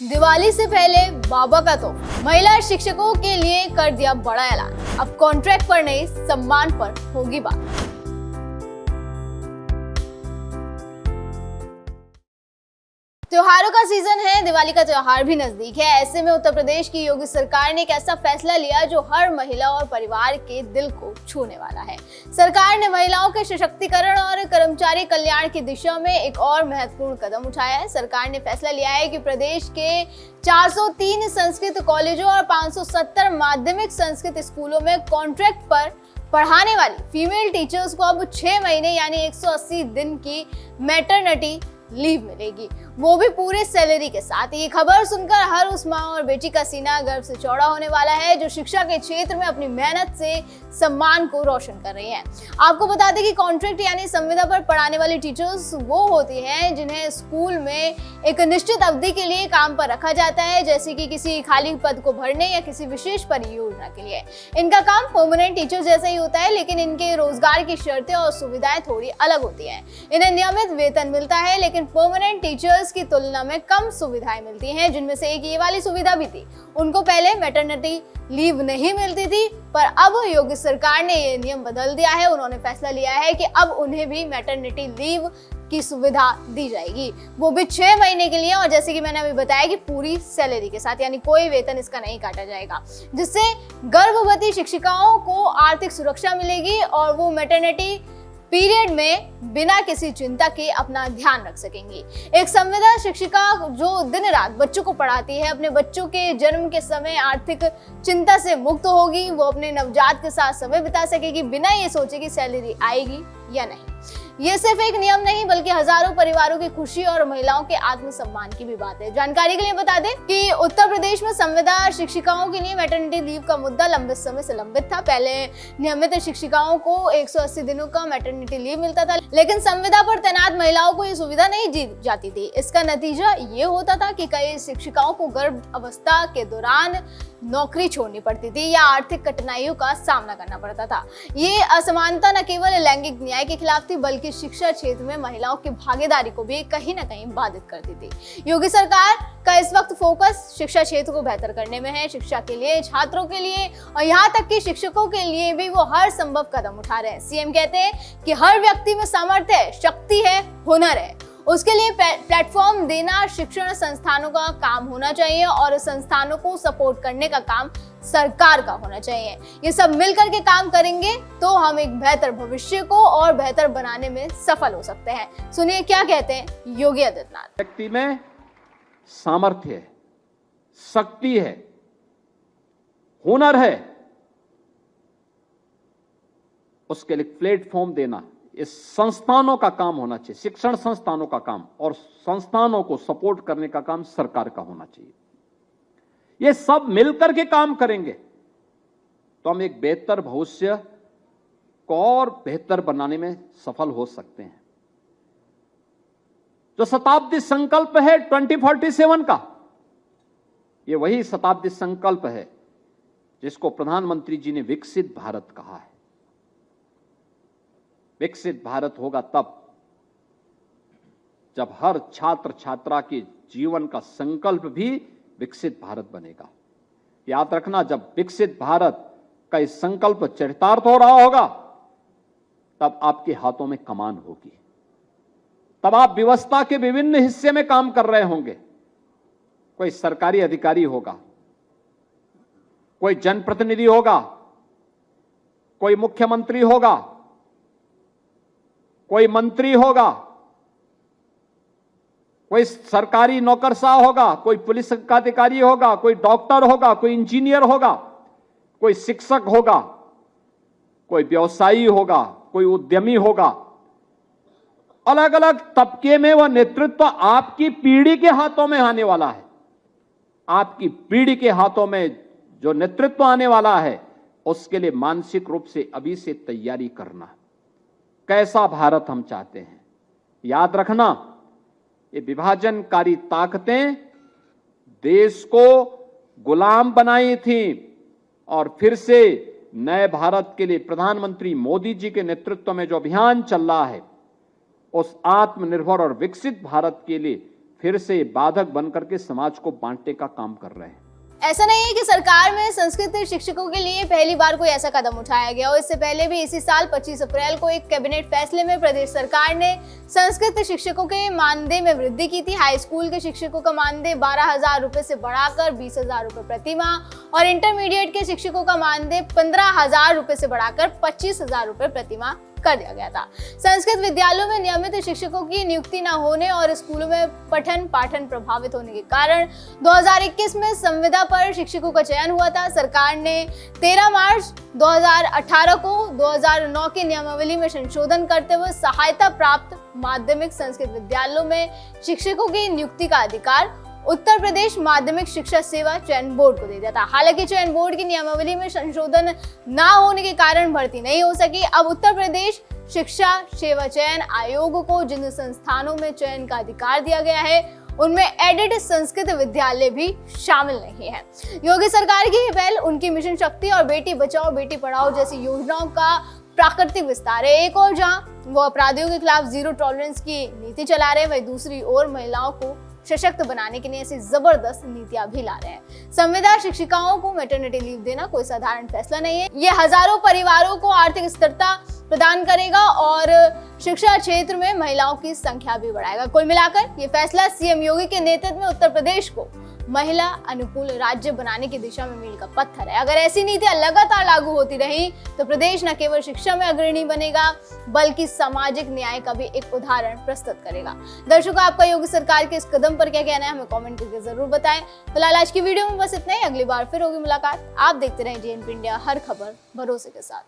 दिवाली से पहले बाबा का तो महिला शिक्षकों के लिए कर दिया बड़ा ऐलान। अब कॉन्ट्रैक्ट पर नहीं, सम्मान पर होगी बात। त्योहारों का सीजन है, दिवाली का त्योहार भी नजदीक है। ऐसे में उत्तर प्रदेश की योगी सरकार ने एक ऐसा फैसला लिया जो हर महिला और परिवार के दिल को छूने वाला है। सरकार ने महिलाओं के सशक्तिकरण और कर्मचारी कल्याण की दिशा में एक और महत्वपूर्ण कदम उठाया है। सरकार ने फैसला लिया है कि प्रदेश के 403 संस्कृत कॉलेजों और 570 माध्यमिक संस्कृत स्कूलों में कॉन्ट्रैक्ट पर पढ़ाने वाली फीमेल टीचर्स को अब 6 महीने यानी 180 दिन की मैटरनिटी लीव मिलेगी, वो भी पूरे सैलरी के साथ। ये खबर सुनकर हर उस माँ और बेटी का सीना गर्व से चौड़ा होने वाला है जो शिक्षा के क्षेत्र में अपनी मेहनत से सम्मान को रोशन कर रही हैं। आपको बता दें कि कॉन्ट्रैक्ट यानी संविदा पर पढ़ाने वाली टीचर्स वो होती हैं जिन्हें स्कूल में एक निश्चित अवधि के लिए काम पर रखा जाता है, जैसे कि किसी खाली पद को भरने या किसी विशेष परियोजना के लिए। इनका काम परमानेंट टीचर जैसा ही होता है, लेकिन इनके रोजगार की शर्तें और सुविधाएं थोड़ी अलग होती हैं। इन्हें नियमित वेतन मिलता है, लेकिन परमानेंट टीचर्स की तुलना में कम सुविधाएं मिलती हैं, जिनमें से एक ये वाली सुविधा भी थी। उनको पहले मैटरनिटी लीव नहीं मिलती थी, पर अब योगी सरकार ने ये नियम बदल दिया है। उन्होंने फैसला लिया है कि अब उन्हें भी मैटरनिटी लीव की सुविधा दी जाएगी, वो भी 6 महीने के लिए। और जैसे कि मैंने अभी बताया कि पूरी सैलरी के साथ, यानी कोई वेतन इसका नहीं काटा जाएगा, जिससे गर्भवती शिक्षिकाओं को आर्थिक सुरक्षा मिलेगी और वो मैटरनिटी पीरियड में बिना किसी चिंता के अपना ध्यान रख सकेंगी। एक संविदा शिक्षिका जो दिन रात बच्चों को पढ़ाती है, अपने बच्चों के जन्म के समय आर्थिक चिंता से मुक्त होगी। वो अपने नवजात के साथ समय बिता सकेगी बिना ये सोचे कि सैलरी आएगी या नहीं। ये सिर्फ एक नियम नहीं, बल्कि हजारों परिवारों की खुशी और महिलाओं के आत्मसम्मान की भी बात है। जानकारी के लिए बता दें कि उत्तर प्रदेश में संविदा शिक्षिकाओं के लिए मैटरनिटी लीव का मुद्दा लंबे समय से लंबित था। पहले नियमित शिक्षिकाओं को 180 दिनों का मैटरनिटी लीव मिलता था, लेकिन संविदा पर तैनात महिलाओं को ये सुविधा नहीं दी जाती थी। इसका नतीजा ये होता था कि कई शिक्षिकाओं को गर्भ अवस्था के दौरान नौकरी छोड़नी पड़ती थी या आर्थिक कठिनाइयों का सामना करना पड़ता था। ये असमानता न केवल लैंगिक न्याय के खिलाफ थी, बल्कि शिक्षा क्षेत्र में महिलाओं की भागीदारी को भी कहीं न कहीं बाधित करती थी। योगी सरकार का इस वक्त फोकस शिक्षा क्षेत्र को बेहतर करने में है। शिक्षा के लिए, छात्रों के लिए और यहाँ तक कि शिक्षकों के लिए भी वो हर संभव कदम उठा रहे हैं। सीएम कहते हैं कि हर व्यक्ति में सामर्थ्य है, शक्ति है, हुनर है, उसके लिए प्लेटफॉर्म देना शिक्षण संस्थानों का काम होना चाहिए और संस्थानों को सपोर्ट करने का काम सरकार का होना चाहिए। ये सब मिलकर के काम करेंगे तो हम एक बेहतर भविष्य को और बेहतर बनाने में सफल हो सकते हैं। सुनिए क्या कहते हैं योगी आदित्यनाथ। व्यक्ति में सामर्थ्य है, शक्ति है, हुनर है, उसके लिए प्लेटफॉर्म देना इस संस्थानों का काम होना चाहिए, शिक्षण संस्थानों का काम, और संस्थानों को सपोर्ट करने का काम सरकार का होना चाहिए। ये सब मिलकर के काम करेंगे तो हम एक बेहतर भविष्य को और बेहतर बनाने में सफल हो सकते हैं। जो शताब्दी संकल्प है 2047 का, ये वही शताब्दी संकल्प है जिसको प्रधानमंत्री जी ने विकसित भारत कहा है। विकसित भारत होगा तब जब हर छात्र छात्रा के जीवन का संकल्प भी विकसित भारत बनेगा। याद रखना, जब विकसित भारत का इस संकल्प चरितार्थ हो रहा होगा तब आपके हाथों में कमान होगी, तब आप व्यवस्था के विभिन्न हिस्से में काम कर रहे होंगे। कोई सरकारी अधिकारी होगा, कोई जनप्रतिनिधि होगा, कोई मुख्यमंत्री होगा, कोई मंत्री होगा, कोई सरकारी नौकरशाह होगा, कोई पुलिस का अधिकारी होगा, कोई डॉक्टर होगा, कोई इंजीनियर होगा, कोई शिक्षक होगा, कोई व्यवसायी होगा, कोई उद्यमी होगा। अलग अलग तबके में वह नेतृत्व आपकी पीढ़ी के हाथों में आने वाला है। आपकी पीढ़ी के हाथों में जो नेतृत्व आने वाला है, उसके लिए मानसिक रूप से अभी से तैयारी करना। कैसा भारत हम चाहते हैं, याद रखना, ये विभाजनकारी ताकतें देश को गुलाम बनाई थी और फिर से नए भारत के लिए प्रधानमंत्री मोदी जी के नेतृत्व में जो अभियान चल रहा है, उस आत्मनिर्भर और विकसित भारत के लिए फिर से बाधक बनकर के समाज को बांटने का काम कर रहे हैं। ऐसा नहीं है कि सरकार में संस्कृत शिक्षकों के लिए पहली बार कोई ऐसा कदम उठाया गया और इससे पहले भी इसी साल 25 अप्रैल को एक कैबिनेट फैसले में प्रदेश सरकार ने संस्कृत शिक्षकों के मानदेय में वृद्धि की थी। हाई स्कूल के शिक्षकों का मानदेय 12,000 रुपए से बढ़ाकर 20,000 रुपए प्रति माह और इंटरमीडिएट के शिक्षकों का मानदेय 15,000 रुपए से बढ़ाकर 25,000 रुपए प्रति माह कर दिया गया था। संस्कृत विद्यालयों में नियमित शिक्षकों की नियुक्ति न होने और स्कूलों में पठन पाठन प्रभावित होने के कारण 2021 में संविदा पर शिक्षकों का चयन हुआ था। सरकार ने 13 मार्च 2018 को 2009 की नियमावली में संशोधन करते हुए सहायता प्राप्त माध्यमिक संस्कृत विद्यालयों में शिक्षकों की नियुक्ति का अधिकार उत्तर प्रदेश माध्यमिक शिक्षा सेवा चयन बोर्ड को दे दिया था। हालांकि चयन बोर्ड की नियमावली में संशोधन न होने के कारण भर्ती नहीं हो सकी। अब उत्तर प्रदेश शिक्षा सेवा चयन आयोग को जिन संस्थानों में चयन का अधिकार दिया गया है उनमें एडेड संस्कृत विद्यालय भी शामिल नहीं है। योगी सरकार की यह पहल उनकी मिशन शक्ति और बेटी बचाओ बेटी पढ़ाओ जैसी योजनाओं का प्राकृतिक विस्तार है। एक और जहां वो अपराधियों के खिलाफ जीरो टॉलरेंस की नीति चला रहे हैं, वहीं दूसरी ओर महिलाओं को सशक्त बनाने के लिए ऐसी जबरदस्त नीतियां भी ला रहे हैं। संविदा शिक्षिकाओं को मैटरनिटी लीव देना कोई साधारण फैसला नहीं है। ये हजारों परिवारों को आर्थिक स्थिरता प्रदान करेगा और शिक्षा क्षेत्र में महिलाओं की संख्या भी बढ़ाएगा। कुल मिलाकर ये फैसला सीएम योगी के नेतृत्व में उत्तर प्रदेश को महिला अनुकूल राज्य बनाने की दिशा में मील का पत्थर है। अगर ऐसी नीतियां लगातार लागू होती रही तो प्रदेश न केवल शिक्षा में अग्रणी बनेगा बल्कि सामाजिक न्याय का भी एक उदाहरण प्रस्तुत करेगा। दर्शकों, आपका योगी सरकार के इस कदम पर क्या कहना है हमें कमेंट करके जरूर बताएं। फिलहाल आज की वीडियो में बस इतना ही। अगली बार फिर होगी मुलाकात। आप देखते रहें जेएनपी इंडिया, हर खबर भरोसे के साथ।